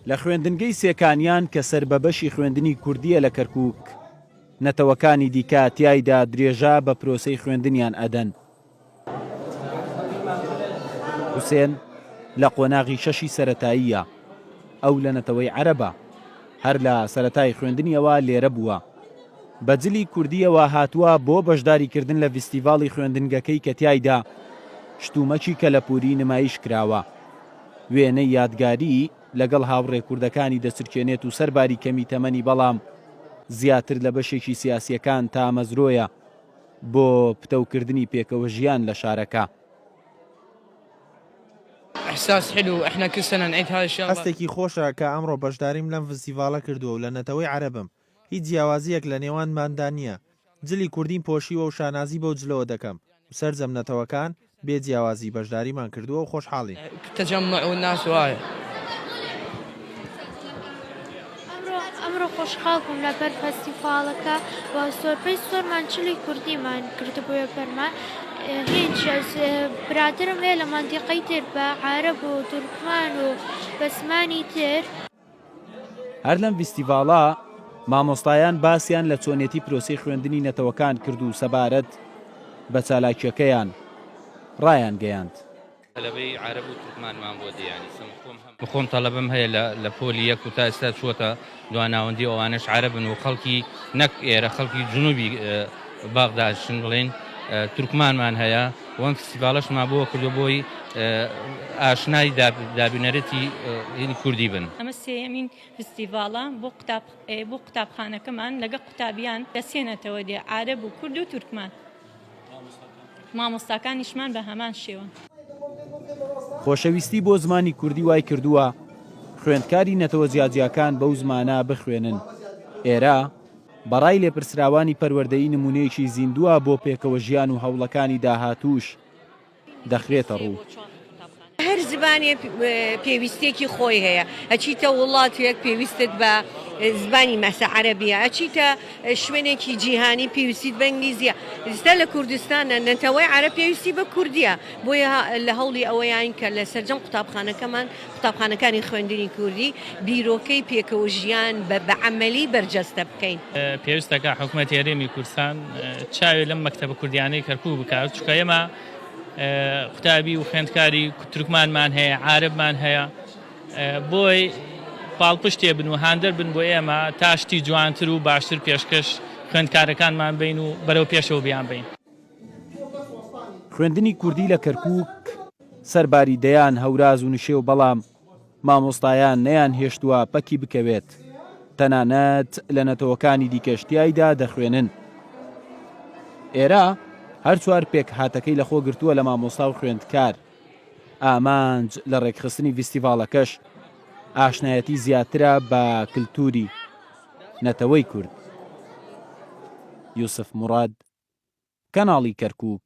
لە خوێندنگەی سێکانیان کە سەر بە بەشی خوێندنی کوردیە لە کەرکووک نەتەوەکانی دیکە تیایدا درێژە بە پرۆسەی خوێندنیان ئەدەن. حوسێن لە قۆناغی شەشی سەرەتاییە، ئەو لە نەتەوەی عەرەبە، هەر لە سەرەتای خوێندنیەوە لێرە بووە. بەجلی کوردیەوە هاتووە بۆ بەشداریکردن لە فیستیڤاڵی خوێندنگەکەی کە تیایدا شتومەکی کەلەپوری نمایش کراوە. وێنەی یادگاری لەگەڵ هاوڕێ کوردەکانی دەسرکێنێت و سەرباری کەمی تەمەنی، بەڵام زیاتر لە بەشێکی سیاسیەکان تا مەزرۆیە بۆ پتەوکردنی پێکەوە ژیان لە شارەکە. هەستێکی خۆشە کە ئەمڕۆ بەشداریم لەم فستیڤاڵە کردووە و لە نەتەوەی عەرەبم. هیچ جیاوازیەک لە نێوانماندا نییە. جلی کوردیم پۆشیوە و شانازی بەو جلەوە دەکەم. سەرجەم نەتەوەکان بێ جیاوازی بەشداریمان کردووە و خۆشحاڵی. ئەمڕۆ خۆشحاڵ بووم لەبەر فەستیڤاڵەکە و زۆربەی زۆرمان جلی کوردیمان کردبووە بەرمان. هیچ برادرم لێ لە مەنتیقەی تر بە عەرەب و تورکمان و بە زمانی تر. هەر لەم فستیڤاڵە مامۆستایان باسییان لە چۆنێتی پرۆسەی خوێندنی نەتەوەکان کرد و سەبارەت بە چالاکیەکەیان ڕایان گەیاند. تەلەبەی عەرەب و تورکمانمان بۆ دیانی خۆم تەلەبم هەیە لە پۆلی یەک و تا ئێستا چووەتە دواناوەندی ئەوانش عەرەبن و خەڵکی نەک ئێرە خەڵکی جنوبی باغداشن بڵێن تورکمانمان هەیە. وەم فستیڤاڵەشمان بۆ کردو بۆی ئاشنای دابینەرەتی کوردی بن. ئەمە سێیەمین فستیڤاڵە بۆ قوتابخانەکەمان لەگە قوتابیان دەسێنێتەوە دێ عەرەب و کورد و تورکمان. مامۆستاکانیشمان بە هەمان شێوە. خۆشەویستی بۆ زمانی کوردی وای کردووە خوێندکاری نەتەوە جیاجیاکان بەو زمانە بخوێنن. ئێرە بەڕای لێپرسراوانی پەروەردەیی نمونەیەکی زیندووە بۆ پێکەوە ژیان و هەوڵەکانی داهاتووش دەخرێتە ڕوو. هەر زبانێ پێویستێکی خۆی هەیە. ئەچیتە وڵاتێک پێویستت بە زبانی مەسە عەرەبیە، ئەچیتە شوێنێکی جیهانی پێویستیت بە ئینگلیزیە. ئێستا لە کوردستانە نەتەوەی عەرەب پێویستی بە کوردیە. بۆیە لە هەوڵی ئەوەیان کە لە سەرجەم قوتابخانەکانی خوێندنی کوردی بیرۆکەی پێکەوە ژیان بە عەمەلی بەرجەستە بکەین. پێویستەکە حکوومەتی هەرێمی کوردستان چاوێ لەم مەکتەبە کوردیانەی کەرکووک بکات، چونکە ئێمە قوتابی و خوێندکاری تورکمانمان هەیە، عەرەبمان هەیە، بۆی پاڵپشتێ بن و هاندەر بن بۆ ئێمە تا شتی جوانتر و باشتر پێشکەش خوێندکارەکانمان بین و بەرەو پێشەوە بیان بین. خوێندنی کوردی لە کەرکووک سەرباری دەیان هەوراز و نشێو، بەڵام مامۆستایان نەیان هێشتووە پەکی بکەوێت، تەنانەت لە نەتەوەکانی دیکەشتیایدا دەخوێنن. ئێرە هەر چوار پێک هاتەکەی لەخۆ گرتووە لە مامۆستا و خوێندکار. ئامانج لە ڕێکخستنی فستیڤاڵەکەش ئاشنایەتی زیاترە بە کللتوری نەتەوەی کورد. یوسف موڕاد، کەناڵی کەرکووک.